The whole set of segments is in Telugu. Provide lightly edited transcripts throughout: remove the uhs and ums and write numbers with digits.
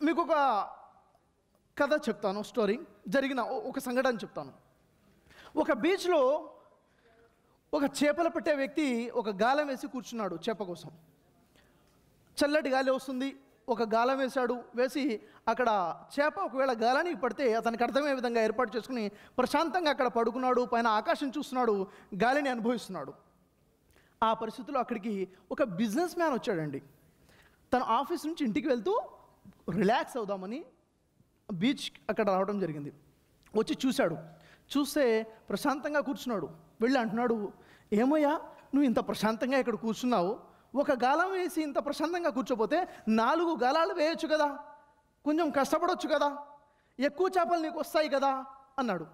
మీకు ఒక కథ చెప్తాను, స్టోరీ జరిగిన ఒక సంఘటన చెప్తాను. ఒక బీచ్లో ఒక చేపలు పట్టే వ్యక్తి ఒక గాలం వేసి కూర్చున్నాడు చేప కోసం. చల్లటి గాలి వస్తుంది, ఒక గాలం వేసి అక్కడ చేప ఒకవేళ గాలానికి పడితే అతనికి అర్థమయ్యే విధంగా ఏర్పాటు చేసుకుని ప్రశాంతంగా అక్కడ పడుకున్నాడు. పైన ఆకాశం చూస్తున్నాడు, గాలిని అనుభవిస్తున్నాడు. ఆ పరిస్థితుల్లో అక్కడికి ఒక బిజినెస్ మ్యాన్ వచ్చాడండి. తన ఆఫీస్ నుంచి ఇంటికి వెళ్తూ రిలాక్స్ అవుదామని బీచ్ అక్కడ రావడం జరిగింది. వచ్చి చూస్తే ప్రశాంతంగా కూర్చున్నాడు. వెళ్ళి అంటున్నాడు, ఏమయ్యా నువ్వు ఇంత ప్రశాంతంగా ఇక్కడ కూర్చున్నావు, ఒక గాలం వేసి ఇంత ప్రశాంతంగా కూర్చోపోతే 4 గాలాలు వేయొచ్చు కదా, కొంచెం కష్టపడవచ్చు కదా, ఎక్కువ చేపలు నీకు వస్తాయి కదా అన్నాడు.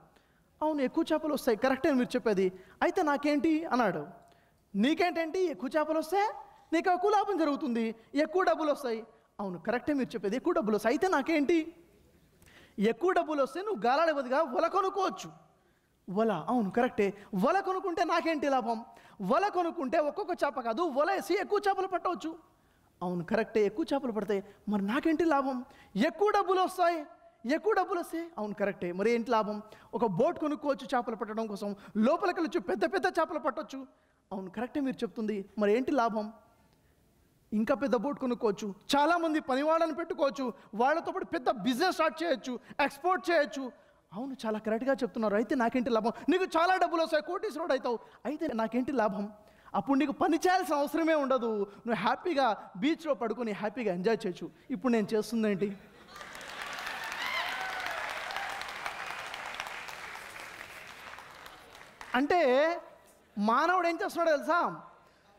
అవును, ఎక్కువ చేపలు వస్తాయి, కరెక్టే మీరు చెప్పేది, అయితే నాకేంటి అన్నాడు. నీకేంటంటే ఎక్కువ చేపలు వస్తే నీకు ఎక్కువ లాభం జరుగుతుంది, ఎక్కువ డబ్బులు వస్తాయి. అవును, కరెక్టే మీరు చెప్పేది, ఎక్కువ డబ్బులు వస్తాయి, అయితే నాకేంటి? ఎక్కువ డబ్బులు వస్తే నువ్వు గాలాల బదులుగా వల కొనుక్కోవచ్చు. వల, అవును కరెక్టే, వల కొనుక్కుంటే నాకేంటి లాభం? వల కొనుక్కుంటే ఒక్కొక్క చేప కాదు, వల వేసి ఎక్కువ చేపలు పట్టవచ్చు. అవును కరెక్టే, ఎక్కువ చేపలు పడతాయి, మరి నాకేంటి లాభం? ఎక్కువ డబ్బులు వస్తాయి, అవును కరెక్టే, మరి ఏంటి లాభం? ఒక బోట్ కొనుక్కోవచ్చు చేపలు పట్టడం కోసం, లోపలికి వెళ్ళొచ్చు, పెద్ద పెద్ద చేపలు పట్టవచ్చు. అవును కరెక్టే మీరు చెప్తుంది, మరి ఏంటి లాభం? ఇంకా పెద్ద బోట్ కొనుక్కోవచ్చు, చాలామంది పనివాళ్ళని పెట్టుకోవచ్చు, వాళ్ళతో పాటు పెద్ద బిజినెస్ స్టార్ట్ చేయొచ్చు, ఎక్స్పోర్ట్ చేయొచ్చు. అవును, చాలా కరెక్ట్గా చెప్తున్నారు, అయితే నాకేంటి లాభం? నీకు చాలా డబ్బులు వస్తాయి, కోటీశ్వరుడు అవుతావు, అయితే నాకేంటి లాభం? అప్పుడు నీకు పని చేయాల్సిన అవసరమే ఉండదు, నువ్వు హ్యాపీగా బీచ్లో పడుకొని హ్యాపీగా ఎంజాయ్ చేయొచ్చు. ఇప్పుడు నేను చేస్తుందేంటి? అంటే మానవుడు ఏం చేస్తున్నాడో తెలుసా?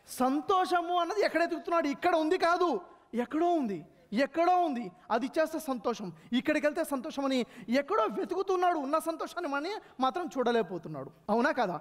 సంతోషము అన్నది ఎక్కడ ఎదుగుతున్నాడు? ఇక్కడ ఉంది కాదు, ఎక్కడో ఉంది, అది చేస్తే సంతోషం, ఇక్కడికి వెళ్తే సంతోషం అని ఎక్కడో వెతుకుతున్నాడు. ఉన్న సంతోషాన్ని మాత్రం చూడలేకపోతున్నాడు. అవునా కదా?